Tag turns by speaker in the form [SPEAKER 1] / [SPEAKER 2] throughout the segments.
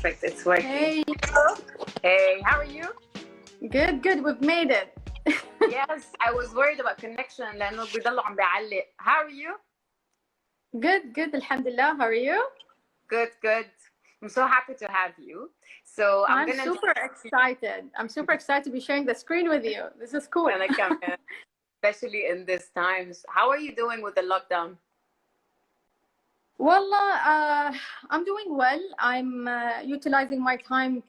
[SPEAKER 1] Perfect, it's working.
[SPEAKER 2] Hey,
[SPEAKER 1] Hey, how are you?
[SPEAKER 2] good, good. We've made it.
[SPEAKER 1] Yes, I was worried about connection لأنه بيضلوا عم بيعلق. How are you?
[SPEAKER 2] Good, good. Alhamdulillah. How are you?
[SPEAKER 1] Good, good. I'm so happy to have you. So I'm
[SPEAKER 2] I'm
[SPEAKER 1] gonna
[SPEAKER 2] super excited. I'm super excited to be sharing the screen with you. This is cool.
[SPEAKER 1] and I come in, especially in these times. How are you doing with the lockdown?
[SPEAKER 2] Well, I'm doing well. I'm utilizing my time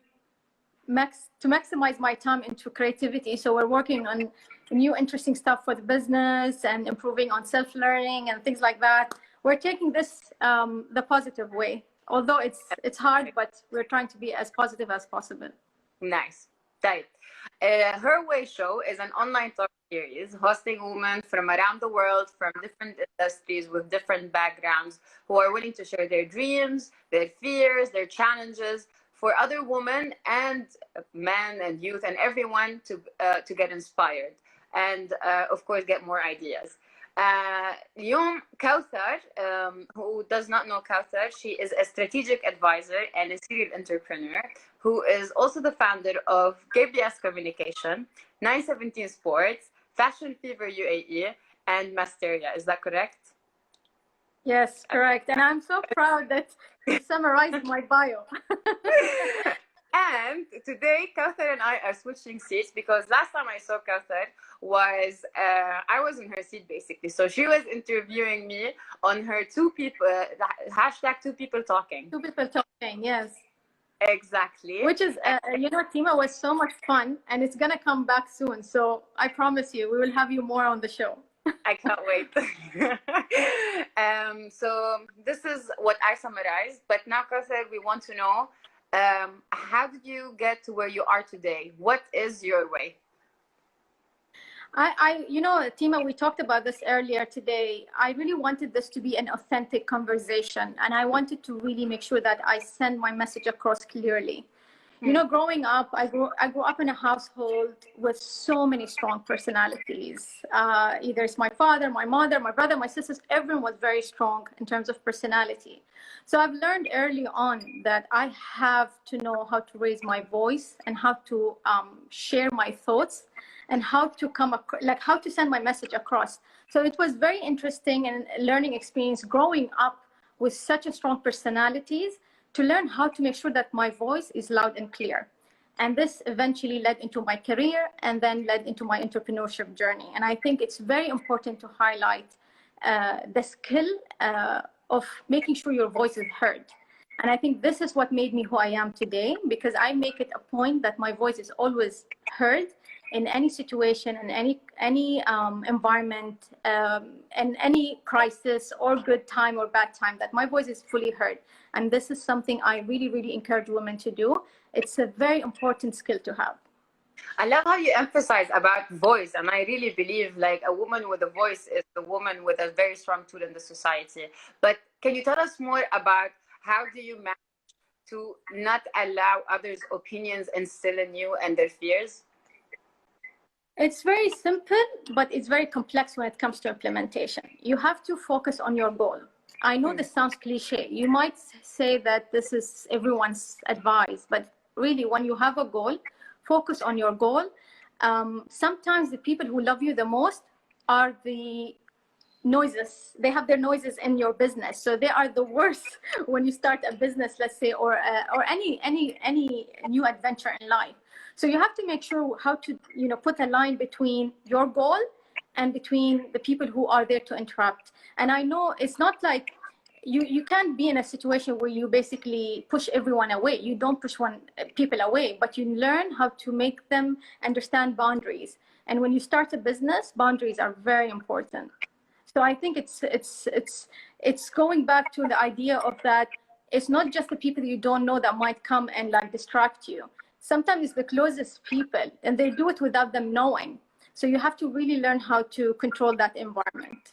[SPEAKER 2] to maximize my time into creativity. So we're working on new interesting stuff for the business and improving on self-learning and things like that. We're taking this the positive way, although it's hard, but we're trying to be as positive as possible.
[SPEAKER 1] Nice. Right. HERway show is an online talk series hosting women from around the world, from different industries with different backgrounds, who are willing to share their dreams, their fears, their challenges for other women and men and youth and everyone to get inspired and of course get more ideas. اليوم Kawthar, who does not know Kawthar, she is a strategic advisor and a serial entrepreneur who is also the founder of KBS Communication, 917 Sports, Fashion Fever UAE, and Masteria. Is that correct?
[SPEAKER 2] Yes, correct. And I'm so proud that you summarized my bio.
[SPEAKER 1] And today, Kawthar and I are switching seats because last time I saw Kawthar was, I was in her seat basically. So she was interviewing me on her two people, hashtag two people talking.
[SPEAKER 2] Two people talking, yes.
[SPEAKER 1] Exactly.
[SPEAKER 2] Which is, Tima, was so much fun and it's going to come back soon. So I promise you, we will have you more on the show.
[SPEAKER 1] I can't wait. So this is what I summarized. But now, Kawthar, we want to know, how did you get to where you are today? What is your way?
[SPEAKER 2] Tima, we talked about this earlier today. I really wanted this to be an authentic conversation, and I wanted to really make sure that I send my message across clearly. You know, growing up, I grew up in a household with so many strong personalities. Either it's my father, my mother, my brother, my sisters, everyone was very strong in terms of personality. So I've learned early on that I have to know how to raise my voice and how to share my thoughts and how to send my message across. So it was very interesting and learning experience growing up with such a strong personalities to learn how to make sure that my voice is loud and clear. And this eventually led into my career and then led into my entrepreneurship journey. And I think it's very important to highlight the skill of making sure your voice is heard. And I think this is what made me who I am today, because I make it a point that my voice is always heard in any situation, in any environment, in any crisis or good time or bad time, that my voice is fully heard. And this is something I really, really encourage women to do. It's a very important skill to have.
[SPEAKER 1] I love how you emphasize about voice, and I really believe like a woman with a voice is a woman with a very strong tool in the society. But can you tell us more about how do you manage to not allow others' opinions instill in you and their fears?
[SPEAKER 2] It's very simple, but it's very complex when it comes to implementation. You have to focus on your goal. I know this sounds cliche. You might say that this is everyone's advice, but really when you have a goal, focus on your goal. Sometimes the people who love you the most are the noises. They have their noises in your business. So they are the worst when you start a business, let's say, or any new adventure in life. So you have to make sure how to, put a line between your goal and between the people who are there to interrupt. And I know it's not like you can't be in a situation where you basically push everyone away. You don't push people away, but you learn how to make them understand boundaries. And when you start a business, boundaries are very important. So I think it's going back to the idea of that it's not just the people you don't know that might come and distract you. Sometimes it's the closest people, and they do it without them knowing. So you have to really learn how to control that environment.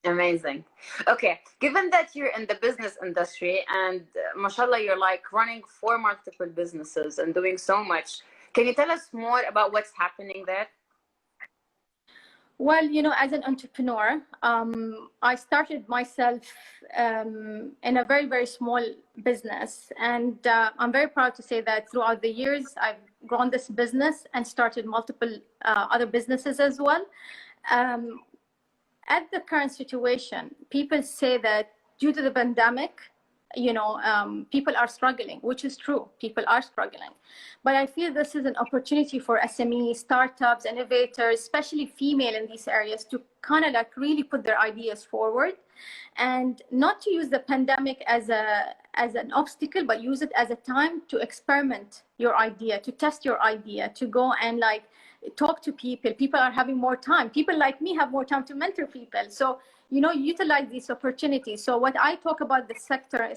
[SPEAKER 1] Amazing. Okay, given that you're in the business industry and mashallah, you're running 4 multiple businesses and doing so much, can you tell us more about what's happening there?
[SPEAKER 2] Well, as an entrepreneur, I started myself in a very, very small business. And I'm very proud to say that throughout the years, I've grown this business and started multiple other businesses as well. At the current situation, people say that due to the pandemic, people are struggling, which is true. People are struggling. But I feel this is an opportunity for SME, startups, innovators, especially female in these areas, to kind of like really put their ideas forward and not to use the pandemic as an obstacle, but use it as a time to experiment your idea, to test your idea, to go and like talk to people. People are having more time. People like me have more time to mentor people. So utilize these opportunities. So what I talk about the sector,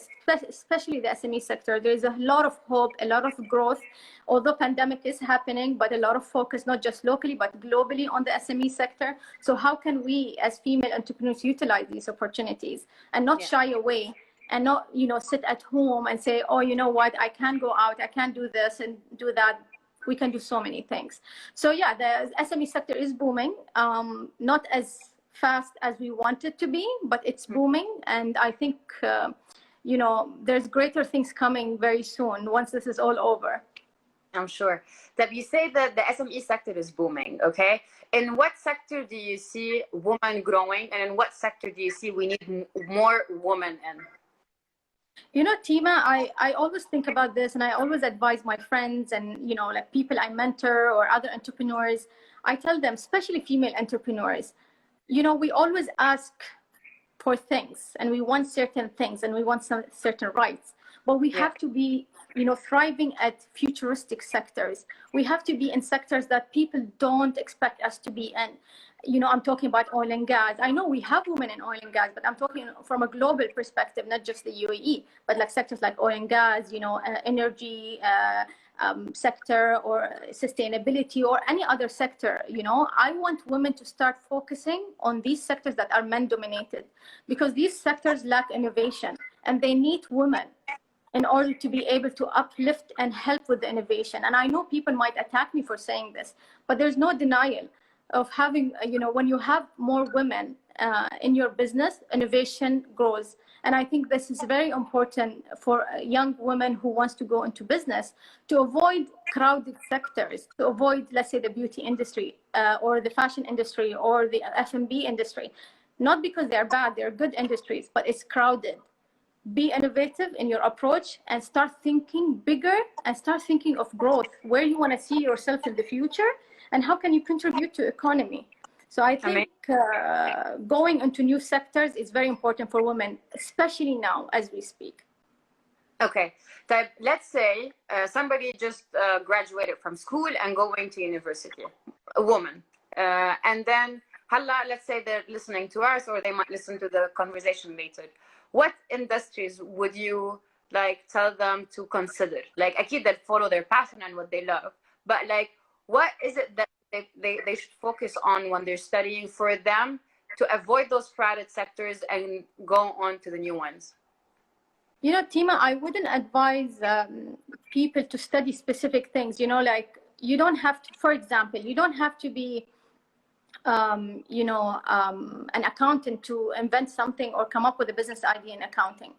[SPEAKER 2] especially the SME sector, there is a lot of hope, a lot of growth, although pandemic is happening, but a lot of focus, not just locally, but globally on the SME sector. So how can we as female entrepreneurs utilize these opportunities and not shy away and not, sit at home and say, oh, you know what, I can't go out, I can't do this and do that. We can do so many things. So yeah, the SME sector is booming, not as fast as we want it to be, but it's booming. And I think, there's greater things coming very soon once this is all over.
[SPEAKER 1] I'm sure. That you say that the SME sector is booming, okay? In what sector do you see women growing, and in what sector do you see we need more women in?
[SPEAKER 2] Tima, I always think about this, and I always advise my friends and, like people I mentor or other entrepreneurs. I tell them, especially female entrepreneurs, we always ask for things and we want certain things and we want some certain rights, but we have to be, thriving at futuristic sectors. We have to be in sectors that people don't expect us to be in. I'm talking about oil and gas. I know we have women in oil and gas, but I'm talking from a global perspective, not just the UAE, but like sectors like oil and gas, energy sector or sustainability or any other sector. I want women to start focusing on these sectors that are men dominated, because these sectors lack innovation and they need women in order to be able to uplift and help with the innovation. And I know people might attack me for saying this, but there's no denial of having, when you have more women in your business, innovation grows. And I think this is very important for young women who wants to go into business, to avoid crowded sectors, to avoid, let's say, the beauty industry or the fashion industry or the F&B industry. Not because they're bad, they're good industries, but it's crowded. Be innovative in your approach and start thinking bigger and start thinking of growth, where you want to see yourself in the future and how can you contribute to economy. So I think going into new sectors is very important for women, especially now as we speak.
[SPEAKER 1] Okay, so let's say somebody just graduated from school and going to university, a woman, and then let's say they're listening to us or they might listen to the conversation later. What industries would you tell them to consider? Akid, they'll follow their passion and what they love, but what is it that they should focus on when they're studying for them to avoid those crowded sectors and go on to the new ones?
[SPEAKER 2] Tima, I wouldn't advise people to study specific things. You don't have to, for example, you don't have to be, an accountant to invent something or come up with a business idea in accounting.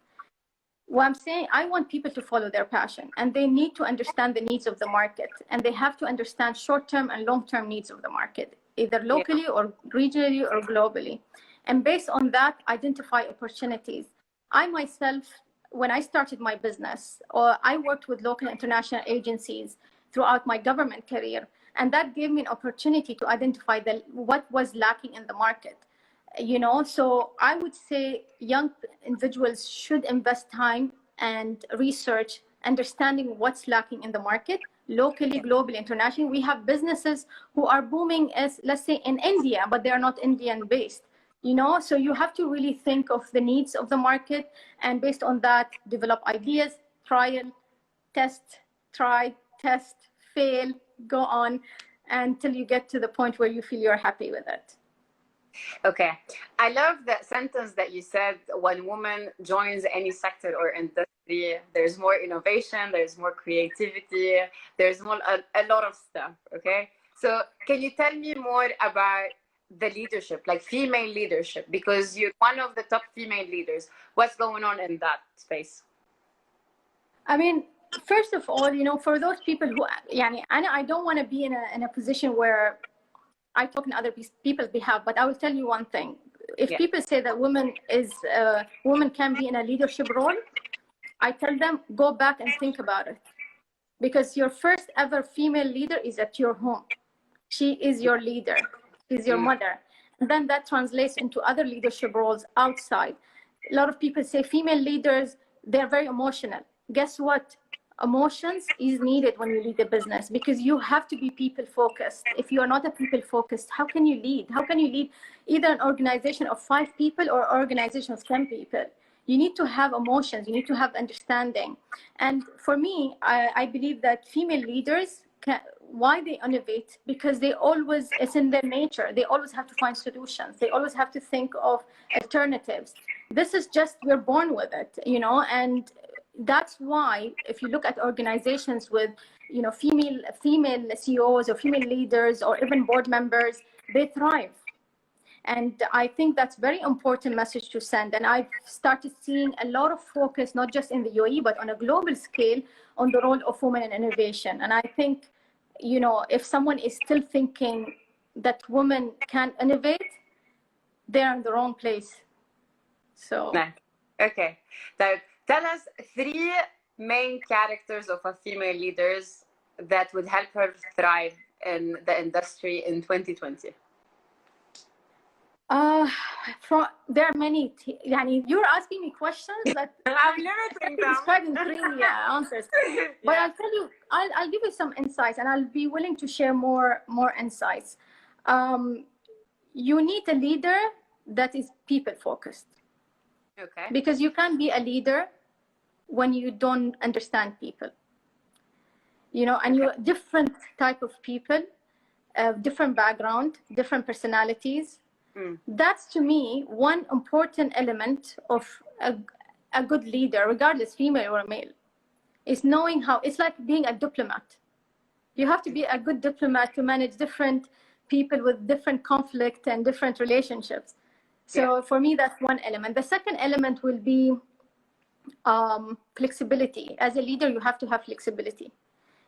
[SPEAKER 2] What I'm saying, I want people to follow their passion, and they need to understand the needs of the market, and they have to understand short-term and long-term needs of the market, either locally or regionally or globally. And based on that, identify opportunities. I myself, when I started my business, I worked with local international agencies throughout my government career, and that gave me an opportunity to identify what was lacking in the market. So I would say young individuals should invest time and research, understanding what's lacking in the market, locally, globally, internationally. We have businesses who are booming as, let's say, in India, but they are not Indian based. So you have to really think of the needs of the market, and based on that, develop ideas, trial, test, try, test, fail, go on until you get to the point where you feel you're happy with it.
[SPEAKER 1] Okay. I love that sentence that you said, when women joins any sector or industry, there's more innovation, there's more creativity, there's a lot of stuff. Okay. So can you tell me more about the leadership, like female leadership, because you're one of the top female leaders. What's going on in that space?
[SPEAKER 2] I mean, first of all, you know, for those people who, I don't want to be in a position where I talk on other people's behalf, but I will tell you one thing. If people say that women can be in a leadership role, I tell them, go back and think about it. Because your first ever female leader is at your home. She is your leader, she's your mother. And then that translates into other leadership roles outside. A lot of people say female leaders, they're very emotional. Guess what? Emotions is needed when you lead a business, because you have to be people focused. If you are not a people focused, how can you lead? How can you lead either an organization of 5 people or an organization of 10 people? You need to have emotions, you need to have understanding. And for me, I believe that female leaders, why they innovate? Because they always, it's in their nature, they always have to find solutions. They always have to think of alternatives. This is just, we're born with it, you know, and that's why if you look at organizations with, you know, female CEOs or female leaders or even board members, they thrive. And I think that's very important message to send. And I've started seeing a lot of focus, not just in the UAE, but on a global scale, on the role of women in innovation. And I think, you know, if someone is still thinking that women can innovate, they're in the wrong place. So.
[SPEAKER 1] Okay. So tell us 3 main characters of a female leaders that would help her thrive in the industry in 2020.
[SPEAKER 2] There are many. You're asking me questions that
[SPEAKER 1] I'm limiting them.
[SPEAKER 2] Described in 3 answers. But I'll tell you, I'll give you some insights, and I'll be willing to share more insights. You need a leader that is people focused.
[SPEAKER 1] Okay.
[SPEAKER 2] Because you can't be a leader when you don't understand people. You know, and you're different type of people, different background, different personalities. That's, to me, one important element of a good leader, regardless female or male, is knowing how. It's like being a diplomat. You have to be a good diplomat to manage different people with different conflict and different relationships. So for me, that's one element. The second element will be flexibility. As a leader, you have to have flexibility,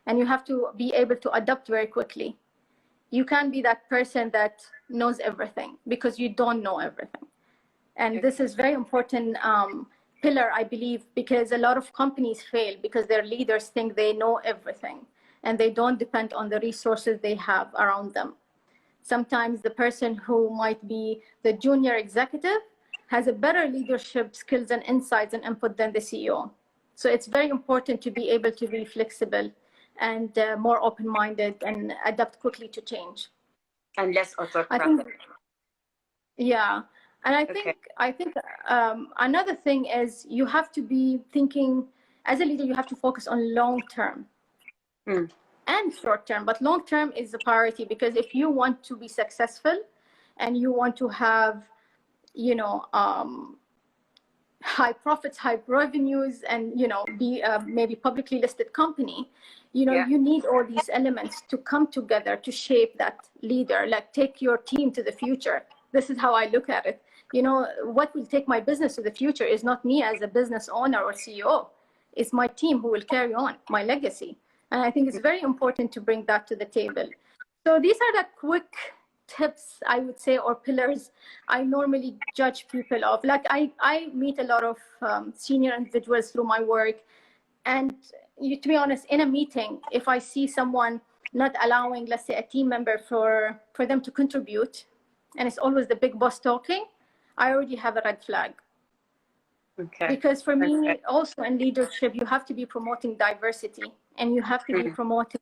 [SPEAKER 2] and you have to be able to adapt very quickly. You can't be that person that knows everything, because you don't know everything. And this is very important pillar, I believe, because a lot of companies fail because their leaders think they know everything, and they don't depend on the resources they have around them. Sometimes the person who might be the junior executive has a better leadership skills and insights and input than the CEO. So it's very important to be able to be flexible and more open-minded and adapt quickly to change.
[SPEAKER 1] And less autocratic.
[SPEAKER 2] And I think another thing is you have to be thinking, as a leader, you have to focus on long-term and short-term, but long-term is the priority, because if you want to be successful and you want to have, you know, high profits, high revenues, and, you know, be a maybe publicly listed company, you know, you need all these elements to come together to shape that leader, like take your team to the future. This is how I look at it. You know, what will take my business to the future is not me as a business owner or CEO. It's my team who will carry on my legacy. And I think it's very important to bring that to the table. So these are the quick tips, I would say, or pillars I normally judge people of. Like I meet a lot of senior individuals through my work. And to be honest, in a meeting, if I see someone not allowing, let's say, a team member for them to contribute, and it's always the big boss talking, I already have a red flag.
[SPEAKER 1] Okay.
[SPEAKER 2] Because for me, also in leadership, you have to be promoting diversity, and you have to be promoting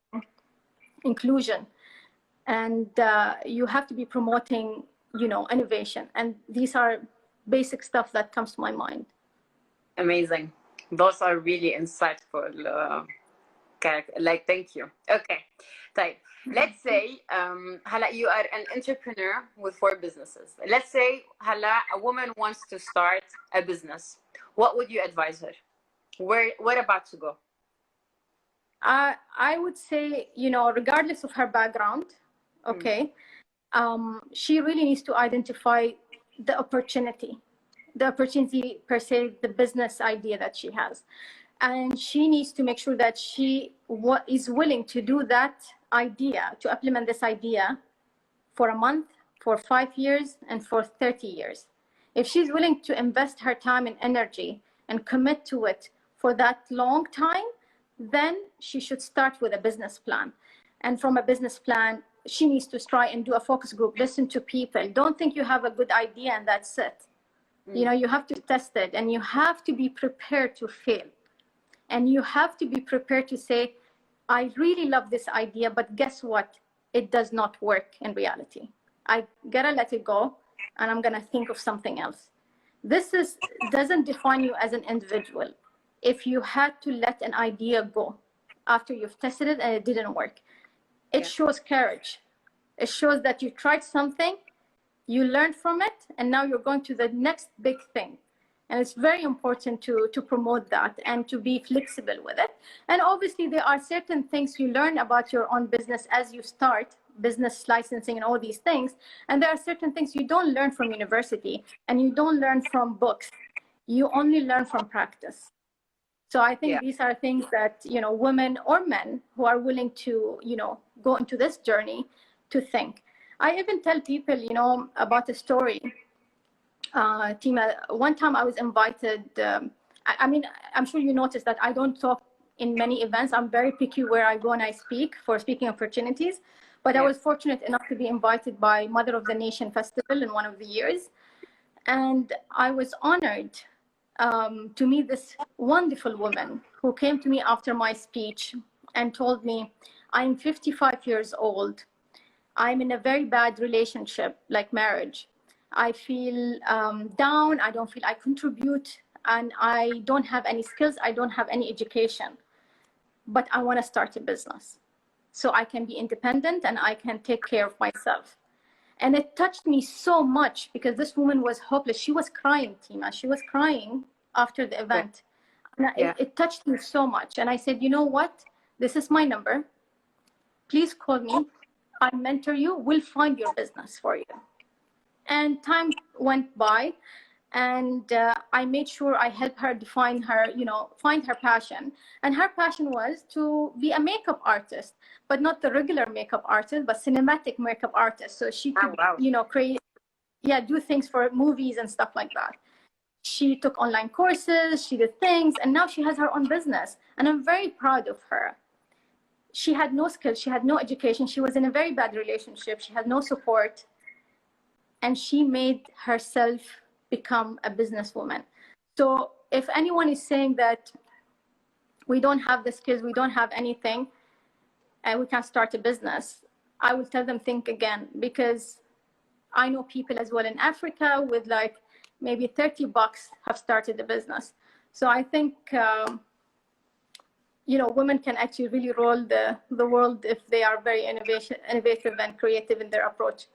[SPEAKER 2] inclusion, and you have to be promoting, you know, innovation. And these are basic stuff that comes to my mind.
[SPEAKER 1] Amazing. Those are really insightful. Like, thank you. Okay. طيب. Let's say you are an entrepreneur with 4 businesses. Let's say a woman wants to start a business. What would you advise her? Where about to go?
[SPEAKER 2] I would say, you know, regardless of her background, okay, she really needs to identify the opportunity per se, the business idea that she has. And she needs to make sure that she is willing to do that idea, to implement this idea for a month, for 5 years, and for 30 years. If she's willing to invest her time and energy and commit to it for that long time, then she should start with a business plan. And from a business plan, she needs to try and do a focus group, listen to people. Don't think you have a good idea and that's it. You know, you have to test it, and you have to be prepared to fail. And you have to be prepared to say, I really love this idea, but guess what? It does not work in reality. I gotta let it go, and I'm gonna think of something else. This doesn't define you as an individual. If you had to let an idea go after you've tested it and it didn't work, it shows courage. It shows that you tried something, you learned from it, and now you're going to the next big thing. And it's very important to promote that and to be flexible with it. And obviously, there are certain things you learn about your own business as you start, business licensing and all these things. And there are certain things you don't learn from university and you don't learn from books. You only learn from practice. So I think these are things that, you know, women or men who are willing to, you know, go into this journey to think. I even tell people, you know, about a story. Tima, one time I was invited, I mean, I'm sure you noticed that I don't talk in many events. I'm very picky where I go and I speak for speaking opportunities. But I was fortunate enough to be invited by Mother of the Nation Festival in one of the years. And I was honored to meet this wonderful woman who came to me after my speech and told me, I'm 55 years old. I'm in a very bad relationship, like marriage. I feel down, I don't feel I contribute, and I don't have any skills, I don't have any education, but I want to start a business so I can be independent and I can take care of myself. And it touched me so much because this woman was hopeless. She was crying, Tima. She was crying after the event. And it touched me so much. And I said, you know what? This is my number. Please call me. I'll mentor you. We'll find your business for you. And time went by, and I made sure I helped her define her, you know, find her passion. And her passion was to be a makeup artist, but not the regular makeup artist, but cinematic makeup artist. So she could, you know, do things for movies and stuff like that. She took online courses, she did things, and now she has her own business. And I'm very proud of her. She had no skills, she had no education, she was in a very bad relationship, she had no support. And she made herself become a businesswoman. So if anyone is saying that we don't have the skills, we don't have anything, and we can't start a business, I will tell them think again, because I know people as well in Africa with like maybe $30 have started a business. So I think, you know, women can actually really roll the world if they are very innovative and creative in their approach.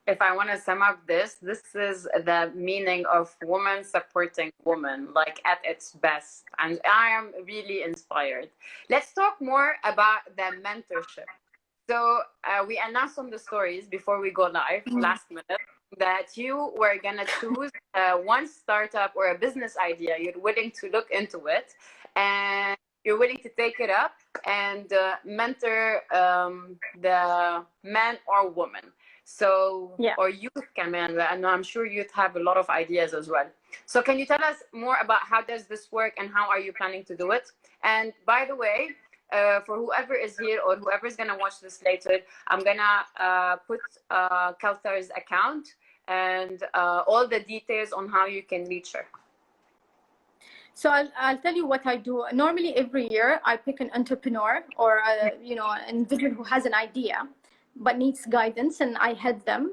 [SPEAKER 1] If I want to sum up this is the meaning of woman supporting woman, like at its best. And I am really inspired. Let's talk more about the mentorship. So we announced on the stories before we go live last minute that you were going to choose one startup or a business idea. You're willing to look into it and you're willing to take it up and mentor the man or woman. So, or youth can, and I'm sure youth have a lot of ideas as well. So can you tell us more about how does this work and how are you planning to do it? And by the way, for whoever is here or whoever is going to watch this later, I'm going to put Kawthar's account and all the details on how you can reach her.
[SPEAKER 2] So I'll tell you what I do. Normally every year I pick an entrepreneur or you know, an individual who has an idea but needs guidance, and I help them.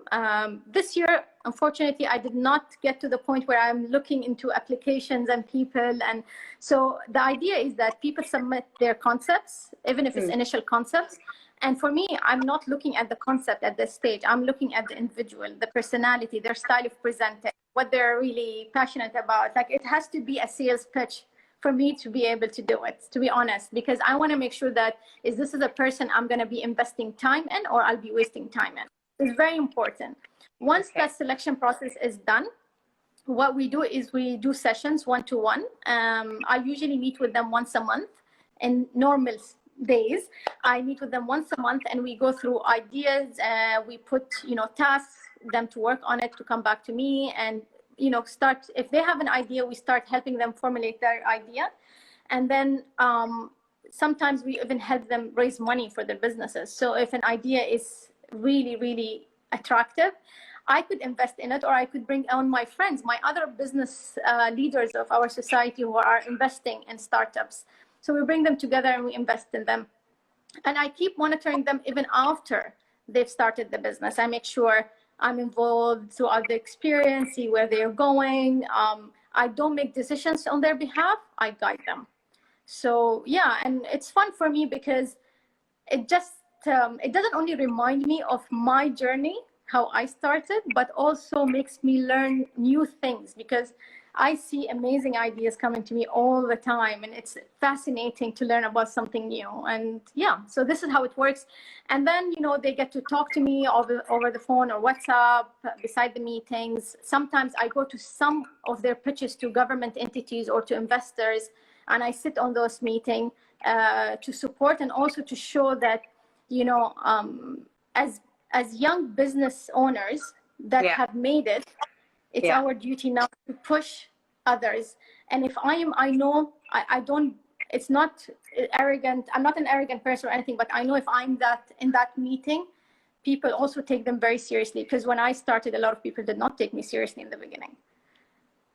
[SPEAKER 2] This year, unfortunately, I did not get to the point where I'm looking into applications and people. And so the idea is that people submit their concepts, even if it's initial concepts. And for me, I'm not looking at the concept at this stage. I'm looking at the individual, the personality, their style of presenting, what they're really passionate about. Like, it has to be a sales pitch for me to be able to do it, to be honest, because I want to make sure that this is a person I'm going to be investing time in or I'll be wasting time in. is very important. Once that selection process is done, what we do is we do sessions one-to-one. I usually meet with them once a month. In normal days, I meet with them once a month, and we go through ideas. We put, tasks them to work on it, to come back to me, and start. If they have an idea, we start helping them formulate their idea, and then sometimes we even help them raise money for their businesses. So if an idea is really, really attractive, I could invest in it, or I could bring on my friends, my other business leaders of our society who are investing in startups. So we bring them together and we invest in them. And I keep monitoring them even after they've started the business. I make sure I'm involved throughout the experience, see where they're going. I don't make decisions on their behalf, I guide them. So yeah, and it's fun for me because it just, it doesn't only remind me of my journey, how I started, but also makes me learn new things, because I see amazing ideas coming to me all the time, and it's fascinating to learn about something new. And yeah, so this is how it works. And then, they get to talk to me over the phone or WhatsApp beside the meetings. Sometimes I go to some of their pitches to government entities or to investors, and I sit on those meetings to support, and also to show that, as young business owners that have made it, it's our duty now to push others. And if I know, I don't, it's not arrogant, I'm not an arrogant person or anything, but I know if I'm in that meeting, people also take them very seriously. Because when I started, a lot of people did not take me seriously in the beginning.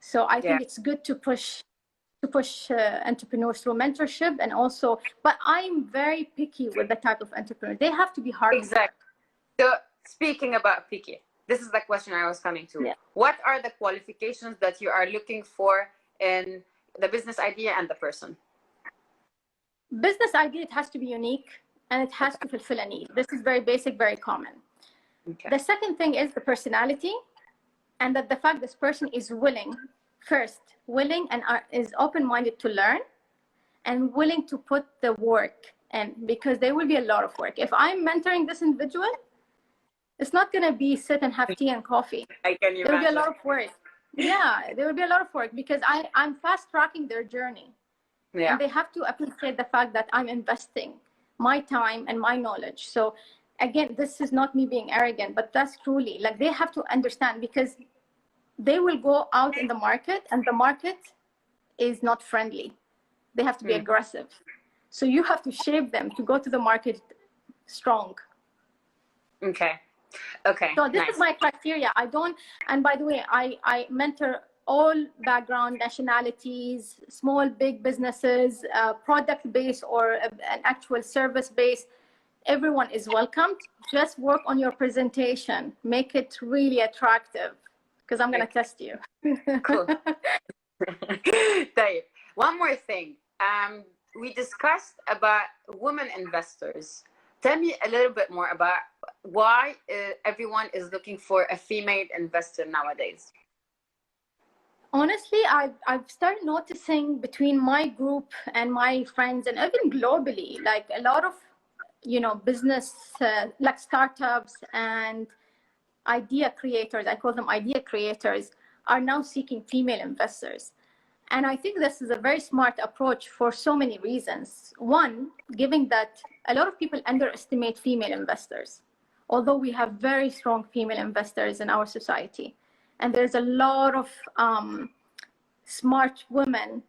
[SPEAKER 2] So I think it's good to push entrepreneurs through mentorship, and also, but I'm very picky with the type of entrepreneur. They have to be hard.
[SPEAKER 1] Exactly. So speaking about picky, this is the question I was coming to. What are the qualifications that you are looking for in the business idea and the person?
[SPEAKER 2] Business idea, it has to be unique, and it has to fulfill a need. This is very basic, very common. The second thing is the personality, and that the fact this person is willing and is open-minded to learn, and willing to put the work in, because there will be a lot of work. If I'm mentoring this individual, it's not going to be sit and have tea and coffee. There will be a lot of work. Yeah, there will be a lot of work, because I'm fast tracking their journey. And they have to appreciate the fact that I'm investing my time and my knowledge. So again, this is not me being arrogant, but that's truly, like, they have to understand, because they will go out in the market, and the market is not friendly. They have to be aggressive. So you have to shape them to go to the market strong. Okay. So this is my criteria. And by the way, I mentor all background, nationalities, small, big businesses, product-based or an actual service-based. Everyone is welcomed. Just work on your presentation. Make it really attractive, because I'm going to test you.
[SPEAKER 1] Cool. One more thing. We discussed about women investors. Tell me a little bit more about why everyone is looking for a female investor nowadays.
[SPEAKER 2] Honestly, I've started noticing between my group and my friends, and even globally, like a lot of, business, like startups and idea creators, I call them idea creators, are now seeking female investors. And I think this is a very smart approach for so many reasons. One, given that a lot of people underestimate female investors, although we have very strong female investors in our society. And there's a lot of smart women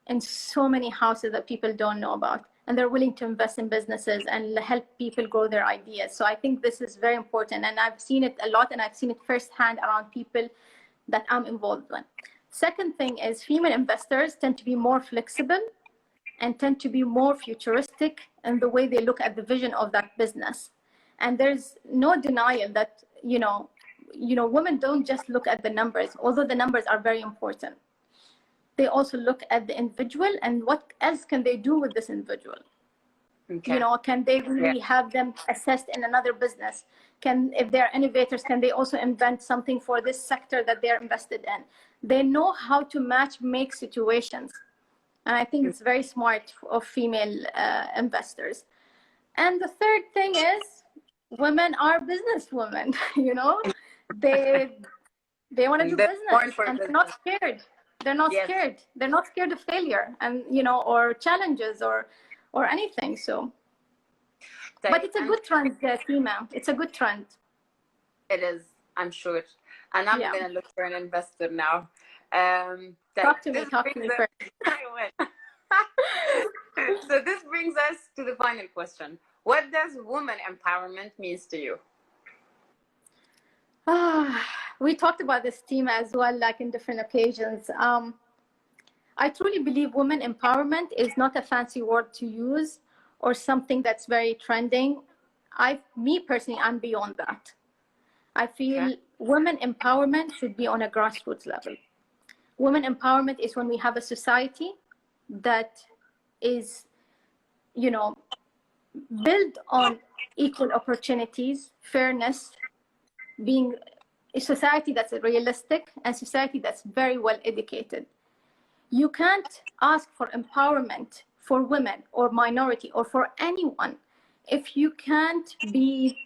[SPEAKER 2] in so many houses that people don't know about. And they're willing to invest in businesses and help people grow their ideas. So I think this is very important. And I've seen it a lot, and I've seen it firsthand around people that I'm involved with. Second thing is female investors tend to be more flexible and tend to be more futuristic in the way they look at the vision of that business. And there's no denial that, women don't just look at the numbers, although the numbers are very important. They also look at the individual and what else can they do with this individual. Can they really have them assessed in another business? If they're innovators, can they also invent something for this sector that they're invested in? They know how to make situations. And I think it's very smart of female investors. And the third thing is women are businesswomen, you know, they want to do
[SPEAKER 1] They're born
[SPEAKER 2] business
[SPEAKER 1] for
[SPEAKER 2] and they're
[SPEAKER 1] business.
[SPEAKER 2] not scared. They're not
[SPEAKER 1] Yes.
[SPEAKER 2] scared. They're not scared of failure and, you know, or challenges or anything. So, but it's a good trend, Tima. It's a good trend.
[SPEAKER 1] It is, I'm sure. And I'm going to look for an investor now.
[SPEAKER 2] Talk to me first.
[SPEAKER 1] I will. So this brings us to the final question. What does woman empowerment means to you?
[SPEAKER 2] We talked about this theme as well, like in different occasions. I truly believe women empowerment is not a fancy word to use or something that's very trending. Me personally, I'm beyond that. I feel women empowerment should be on a grassroots level. Women empowerment is when we have a society that is, you know, built on equal opportunities, fairness, being a society that's realistic and society that's very well educated. You can't ask for empowerment for women or minority or for anyone if you can't be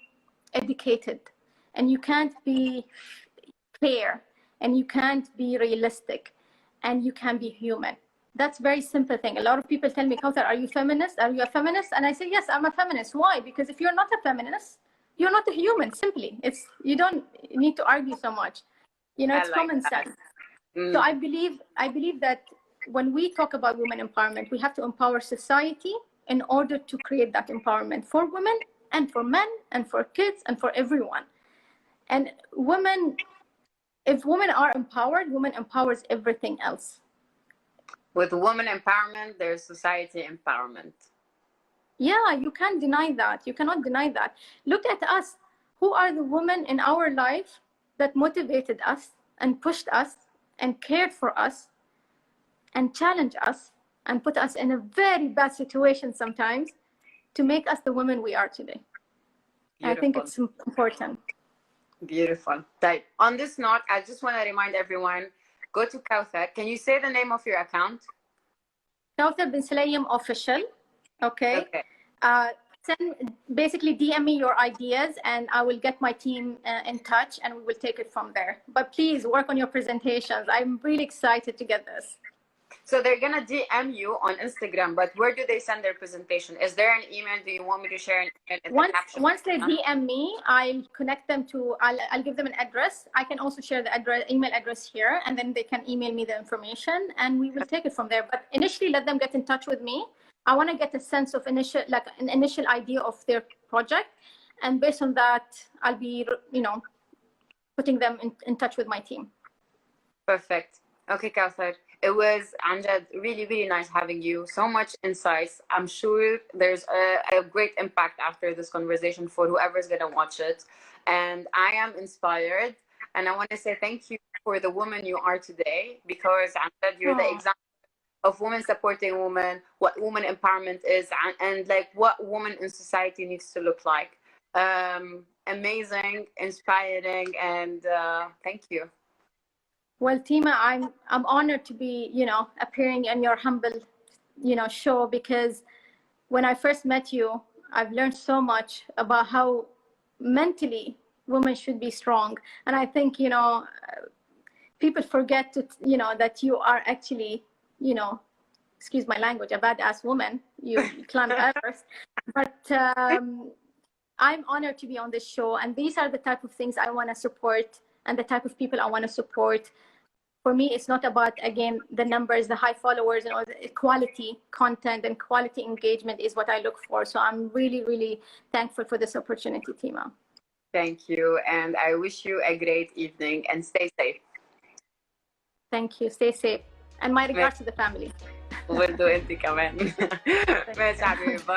[SPEAKER 2] educated and you can't be fair and you can't be realistic and you can be human. That's a very simple thing. A lot of people tell me, Kawthar, are you feminist? Are you a feminist? And I say, yes, I'm a feminist. Why? Because if you're not a feminist, you're not a human, simply. You don't need to argue so much. You know, it's common sense. So I believe that when we talk about women empowerment, we have to empower society in order to create that empowerment for women and for men and for kids and for everyone. And if women are empowered, women empowers everything else.
[SPEAKER 1] With women empowerment, there's society empowerment.
[SPEAKER 2] Yeah, you can't deny that. You cannot deny that. Look at us. Who are the women in our life that motivated us and pushed us and cared for us and challenged us and put us in a very bad situation sometimes to make us the women we are today? I think it's important.
[SPEAKER 1] Beautiful. Right. On this note, I just want to remind everyone, go to Kawthar. Can you say the name of your account?
[SPEAKER 2] Kawthar Bin Sulayem official. Okay. Basically DM me your ideas and I will get my team in touch and we will take it from there. But please work on your presentations. I'm really excited to get this.
[SPEAKER 1] So they're going to DM you on Instagram, but where do they send their presentation? Is there an email? Do you want me to share an email in the caption?
[SPEAKER 2] Once they DM me, I'll connect them to, I'll give them an address. I can also share the email address here, and then they can email me the information and we will take it from there. But initially, let them get in touch with me. I want to get a sense of an initial idea of their project. And based on that, I'll be, putting them in touch with my team.
[SPEAKER 1] Perfect. Okay, Kawthar. It was, Amjad, really, really nice having you. So much insights. I'm sure there's a great impact after this conversation for whoever's going to watch it. And I am inspired. And I want to say thank you for the woman you are today, because Amjad, you're the example of women supporting women, what woman empowerment is, and like what woman in society needs to look like. Amazing, inspiring, and thank you.
[SPEAKER 2] Well, Tima, I'm honored to be, appearing in your humble, show, because when I first met you, I've learned so much about how mentally women should be strong. And I think, people forget to, that you are actually, excuse my language, a badass woman. You climb Everest. But I'm honored to be on this show. And these are the type of things I want to support and the type of people I want to support. For me, it's not about, again, the numbers, the high followers, and all the quality content and quality engagement is what I look for. So I'm really, really thankful for this opportunity, Tima.
[SPEAKER 1] Thank you. And I wish you a great evening and stay safe.
[SPEAKER 2] Thank you. Stay safe. And my regards to the family.
[SPEAKER 1] We'll do it. Bye.